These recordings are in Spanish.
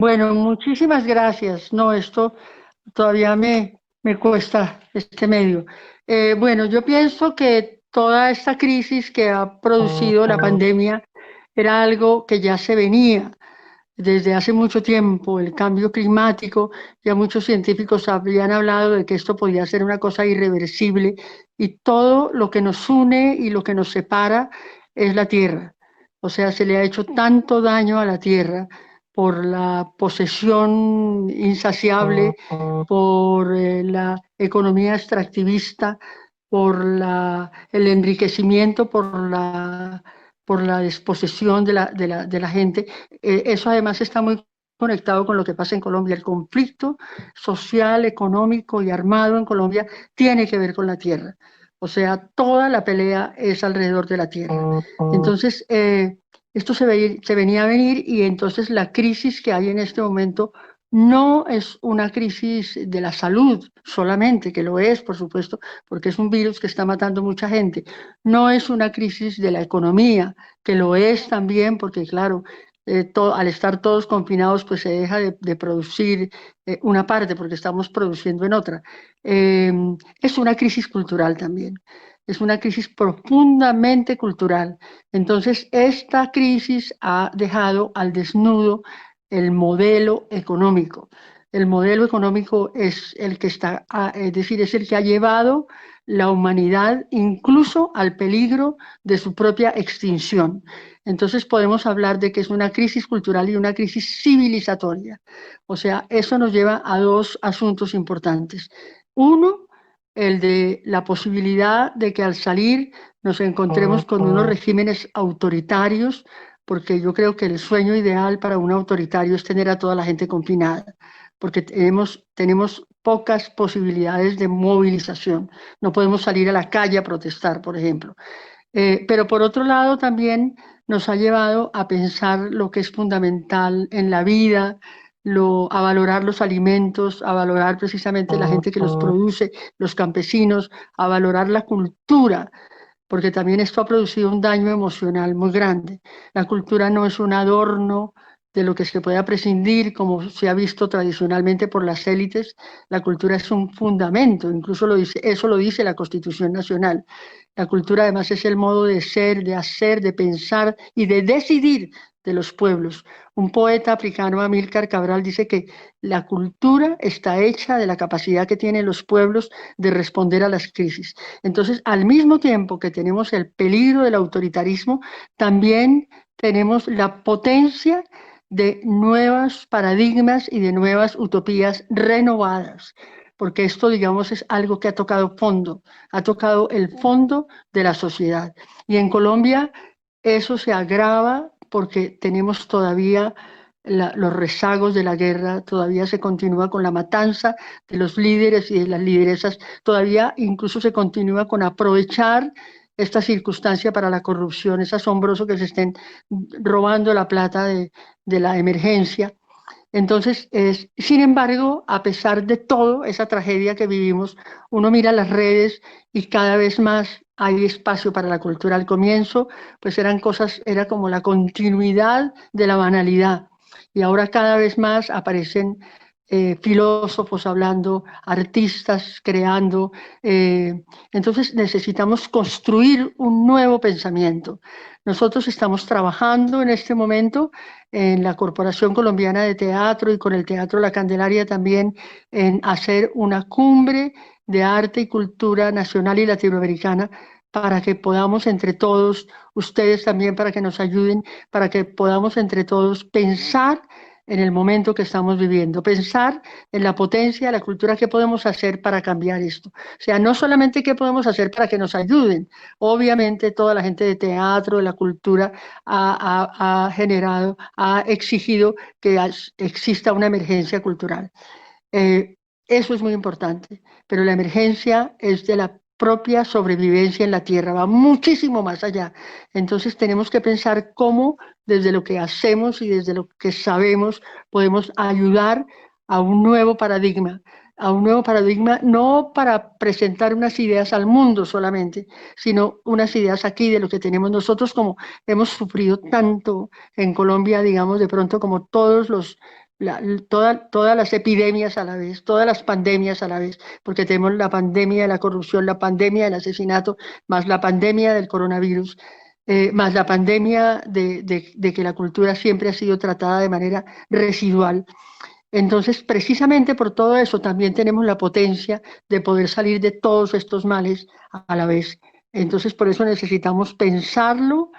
Bueno, muchísimas gracias. No, esto todavía me cuesta este medio. Bueno, yo pienso que toda esta crisis que ha producido la pandemia era algo que ya se venía desde hace mucho tiempo, el cambio climático. Ya muchos científicos habían hablado de que esto podía ser una cosa irreversible y todo lo que nos une y lo que nos separa es la Tierra. O sea, se le ha hecho tanto daño a la Tierra por la posesión insaciable, por la economía extractivista, por el enriquecimiento, por la desposesión de la gente. Eso además está muy conectado con lo que pasa en Colombia. El conflicto social, económico y armado en Colombia tiene que ver con la tierra. O sea, toda la pelea es alrededor de la tierra. Entonces, esto se venía a venir y entonces la crisis que hay en este momento no es una crisis de la salud solamente, que lo es, por supuesto, porque es un virus que está matando mucha gente. No es una crisis de la economía, que lo es también, porque claro, al estar todos confinados, pues se deja de producir una parte, porque estamos produciendo en otra. Eh, es una crisis cultural también. Es una crisis profundamente cultural. Entonces, esta crisis ha dejado al desnudo el modelo económico. El modelo económico es el que está, es decir, es el que ha llevado la humanidad incluso al peligro de su propia extinción. Entonces podemos hablar de que es una crisis cultural y una crisis civilizatoria. O sea, eso nos lleva a dos asuntos importantes. Uno, el de la posibilidad de que al salir nos encontremos con unos regímenes autoritarios, porque yo creo que el sueño ideal para un autoritario es tener a toda la gente confinada, porque tenemos pocas posibilidades de movilización. No podemos salir a la calle a protestar, por ejemplo. Pero por otro lado también nos ha llevado a pensar lo que es fundamental en la vida, a valorar los alimentos, a valorar precisamente la gente que los produce, los campesinos, a valorar la cultura, porque también esto ha producido un daño emocional muy grande. La cultura no es un adorno de lo que se pueda prescindir, como se ha visto tradicionalmente por las élites. La cultura es un fundamento, incluso eso lo dice la Constitución Nacional. La cultura además es el modo de ser, de hacer, de pensar y de decidir de los pueblos. Un poeta africano, Amílcar Cabral, dice que la cultura está hecha de la capacidad que tienen los pueblos de responder a las crisis. Entonces, al mismo tiempo que tenemos el peligro del autoritarismo, también tenemos la potencia de nuevos paradigmas y de nuevas utopías renovadas, porque esto, digamos, es algo que ha tocado el fondo de la sociedad. Y en Colombia eso se agrava porque tenemos todavía los rezagos de la guerra, todavía se continúa con la matanza de los líderes y de las lideresas, todavía incluso se continúa con aprovechar esta circunstancia para la corrupción. Es asombroso que se estén robando la plata de la emergencia. Entonces, sin embargo, a pesar de todo esa tragedia que vivimos, uno mira las redes y cada vez más hay espacio para la cultura. Al comienzo, pues eran cosas, era como la continuidad de la banalidad. Y ahora cada vez más aparecen filósofos hablando, artistas creando. Entonces necesitamos construir un nuevo pensamiento. Nosotros estamos trabajando en este momento en la Corporación Colombiana de Teatro y con el Teatro La Candelaria también en hacer una cumbre de arte y cultura nacional y latinoamericana para que podamos entre todos, ustedes también para que nos ayuden, para que podamos entre todos pensar en el momento que estamos viviendo, pensar en la potencia de la cultura, qué podemos hacer para cambiar esto. O sea, no solamente qué podemos hacer para que nos ayuden, obviamente toda la gente de teatro, de la cultura, ha generado, ha exigido que exista una emergencia cultural. Eh, Eso es muy importante, pero la emergencia es de la propia sobrevivencia en la tierra, va muchísimo más allá. Entonces tenemos que pensar cómo desde lo que hacemos y desde lo que sabemos podemos ayudar a un nuevo paradigma no para presentar unas ideas al mundo solamente, sino unas ideas aquí de lo que tenemos nosotros, como hemos sufrido tanto en Colombia, digamos, de pronto como todos todas las epidemias a la vez, todas las pandemias a la vez, porque tenemos la pandemia de la corrupción, la pandemia del asesinato, más la pandemia del coronavirus, más la pandemia de que la cultura siempre ha sido tratada de manera residual. Entonces, precisamente por todo eso, también tenemos la potencia de poder salir de todos estos males a la vez. Entonces, por eso necesitamos pensarlo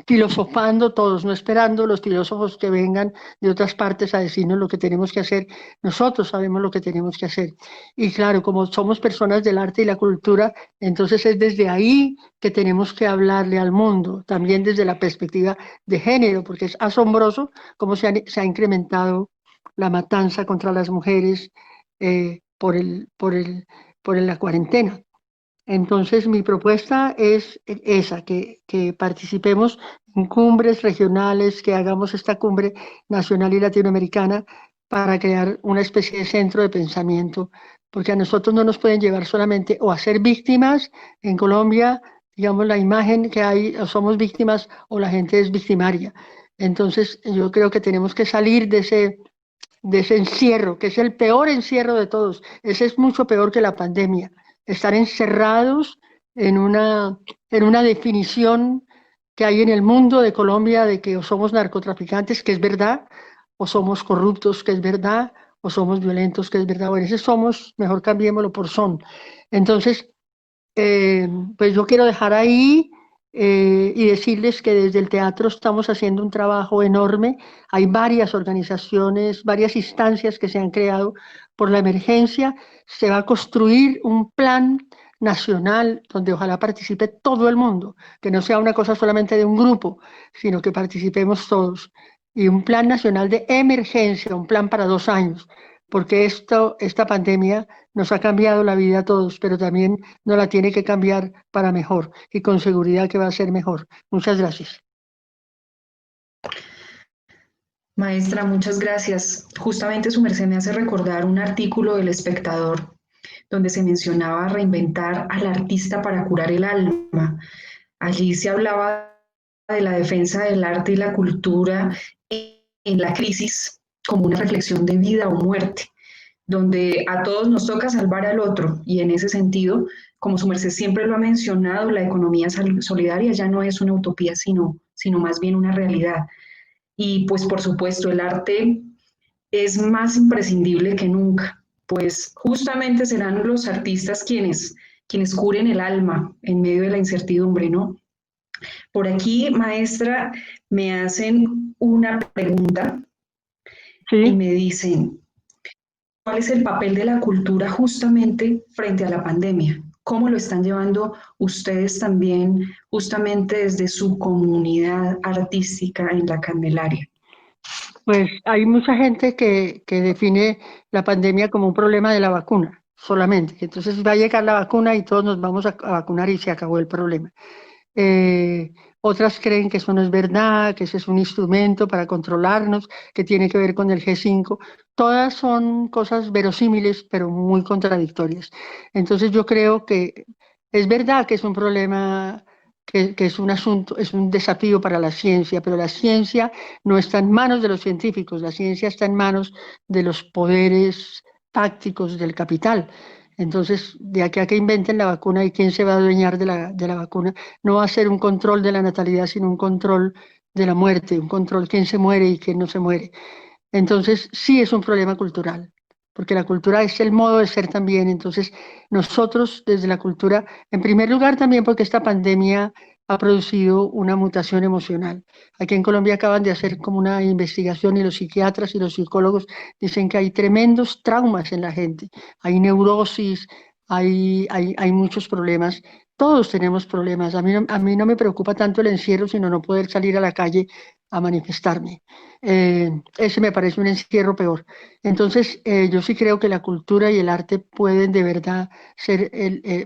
filosofando todos, no esperando los filósofos que vengan de otras partes a decirnos lo que tenemos que hacer. Nosotros sabemos lo que tenemos que hacer. Y claro, como somos personas del arte y la cultura, entonces es desde ahí que tenemos que hablarle al mundo, también desde la perspectiva de género, porque es asombroso cómo se ha incrementado la matanza contra las mujeres por la cuarentena. Entonces, mi propuesta es esa, que participemos en cumbres regionales, que hagamos esta cumbre nacional y latinoamericana para crear una especie de centro de pensamiento, porque a nosotros no nos pueden llevar solamente o a ser víctimas. En Colombia, digamos, la imagen que hay, o somos víctimas o la gente es victimaria. Entonces, yo creo que tenemos que salir de ese encierro, que es el peor encierro de todos. Ese es mucho peor que la pandemia. Estar encerrados en en una definición que hay en el mundo de Colombia de que o somos narcotraficantes, que es verdad, o somos corruptos, que es verdad, o somos violentos, que es verdad. Bueno, ese somos, mejor cambiémoslo por son. Entonces, eh, pues yo quiero dejar ahí y decirles que desde el teatro estamos haciendo un trabajo enorme. Hay varias organizaciones, varias instancias que se han creado por la emergencia. Se va a construir un plan nacional donde ojalá participe todo el mundo, que no sea una cosa solamente de un grupo, sino que participemos todos. Y un plan nacional de emergencia, un plan para 2 años, porque esta pandemia nos ha cambiado la vida a todos, pero también no la tiene que cambiar para mejor y con seguridad que va a ser mejor. Muchas gracias. Maestra, muchas gracias. Justamente su merced me hace recordar un artículo del Espectador donde se mencionaba reinventar al artista para curar el alma. Allí se hablaba de la defensa del arte y la cultura en la crisis como una reflexión de vida o muerte, donde a todos nos toca salvar al otro y en ese sentido, como su merced siempre lo ha mencionado, la economía solidaria ya no es una utopía, sino más bien una realidad. Y pues por supuesto el arte es más imprescindible que nunca, pues justamente serán los artistas quienes curen el alma en medio de la incertidumbre, ¿no? Por aquí, maestra, me hacen una pregunta y Sí, me dicen, ¿cuál es el papel de la cultura justamente frente a la pandemia? ¿Cómo lo están llevando ustedes también justamente desde su comunidad artística en la Candelaria? pues hay mucha gente que define la pandemia como un problema de la vacuna solamente. Entonces va a llegar la vacuna y todos nos vamos a vacunar y se acabó el problema. Otras creen que eso no es verdad, que ese es un instrumento para controlarnos, que tiene que ver con el G5. Todas son cosas verosímiles, pero muy contradictorias. Entonces yo creo que es verdad que es un problema, que es un asunto, es un desafío para la ciencia, pero la ciencia no está en manos de los científicos, la ciencia está en manos de los poderes tácticos del capital. Entonces, de aquí a que inventen la vacuna y quién se va a adueñar de la vacuna, no va a ser un control de la natalidad, sino un control de la muerte, un control quién se muere y quién no se muere. Entonces, sí es un problema cultural, porque la cultura es el modo de ser también. Entonces, nosotros desde la cultura, en primer lugar también porque esta pandemia ha producido una mutación emocional. Aquí en Colombia acaban de hacer como una investigación y los psiquiatras y los psicólogos dicen que hay tremendos traumas en la gente, hay neurosis, hay muchos problemas. Todos tenemos problemas. A mí no me preocupa tanto el encierro, sino no poder salir a la calle a manifestarme. Ese me parece un encierro peor. Entonces, yo sí creo que la cultura y el arte pueden de verdad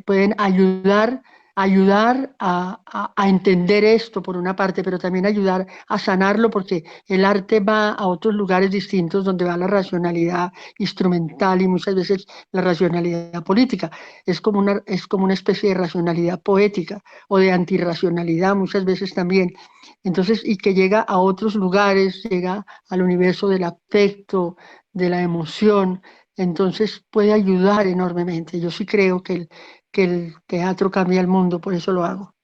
pueden ayudar ayudar a entender esto por una parte, pero también ayudar a sanarlo porque el arte va a otros lugares distintos donde va la racionalidad instrumental y muchas veces la racionalidad política. Es como una especie de racionalidad poética o de antirracionalidad muchas veces también. Entonces, y que llega a otros lugares, llega al universo del afecto, de la emoción, entonces puede ayudar enormemente. Yo sí creo que el teatro cambia el mundo, por eso lo hago.